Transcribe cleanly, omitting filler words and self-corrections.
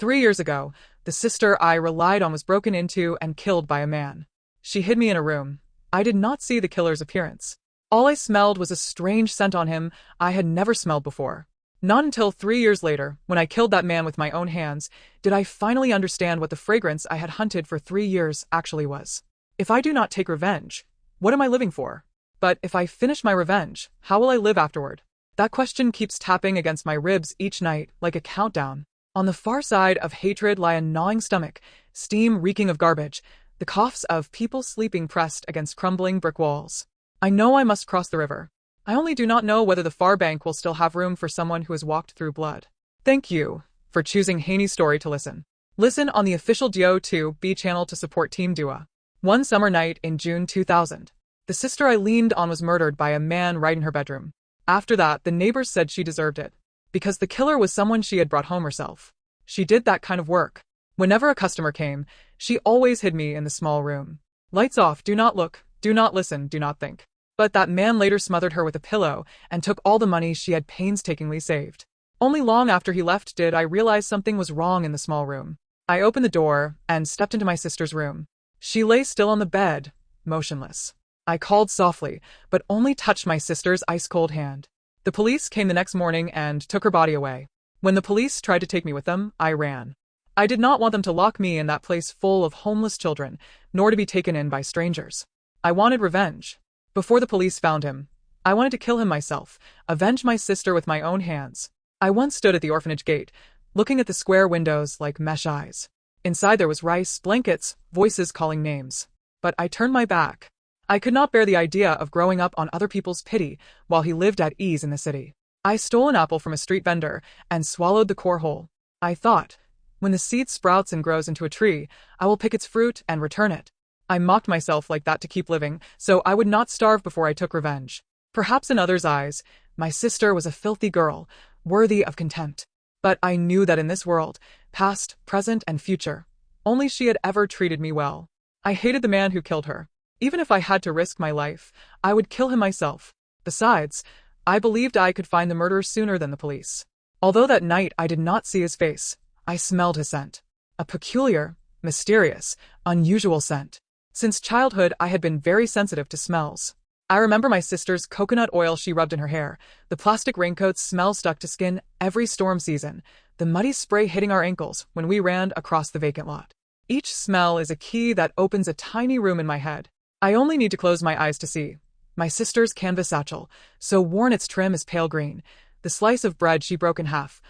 3 years ago, the sister I relied on was broken into and killed by a man. She hid me in a room. I did not see the killer's appearance. All I smelled was a strange scent on him I had never smelled before. Not until 3 years later, when I killed that man with my own hands, did I finally understand what the fragrance I had hunted for 3 years actually was. If I do not take revenge, what am I living for? But if I finish my revenge, how will I live afterward? That question keeps tapping against my ribs each night like a countdown. On the far side of hatred lie a gnawing stomach, steam reeking of garbage, the coughs of people sleeping pressed against crumbling brick walls. I know I must cross the river. I only do not know whether the far bank will still have room for someone who has walked through blood. Thank you for choosing Hanie's story to listen. Listen on the official DO2B channel to support Team Dua. One summer night in June 2000, the sister I leaned on was murdered by a man right in her bedroom. After that, the neighbors said she deserved it, because the killer was someone she had brought home herself. She did that kind of work. Whenever a customer came, she always hid me in the small room. Lights off, do not look, do not listen, do not think. But that man later smothered her with a pillow and took all the money she had painstakingly saved. Only long after he left did I realize something was wrong in the small room. I opened the door and stepped into my sister's room. She lay still on the bed, motionless. I called softly, but only touched my sister's ice-cold hand. The police came the next morning and took her body away. When the police tried to take me with them, I ran. I did not want them to lock me in that place full of homeless children, nor to be taken in by strangers. I wanted revenge. Before the police found him, I wanted to kill him myself, avenge my sister with my own hands. I once stood at the orphanage gate, looking at the square windows like mesh eyes. Inside there was rice, blankets, voices calling names. But I turned my back. I could not bear the idea of growing up on other people's pity while he lived at ease in the city. I stole an apple from a street vendor and swallowed the core whole. I thought, when the seed sprouts and grows into a tree, I will pick its fruit and return it. I mocked myself like that to keep living, so I would not starve before I took revenge. Perhaps in others' eyes, my sister was a filthy girl, worthy of contempt. But I knew that in this world, past, present, and future, only she had ever treated me well. I hated the man who killed her. Even if I had to risk my life, I would kill him myself. Besides, I believed I could find the murderer sooner than the police. Although that night I did not see his face, I smelled his scent. A peculiar, mysterious, unusual scent. Since childhood, I had been very sensitive to smells. I remember my sister's coconut oil she rubbed in her hair, the plastic raincoat's smell stuck to skin every storm season, the muddy spray hitting our ankles when we ran across the vacant lot. Each smell is a key that opens a tiny room in my head. I only need to close my eyes to see. My sister's canvas satchel, so worn its trim is pale green, the slice of bread she broke in half,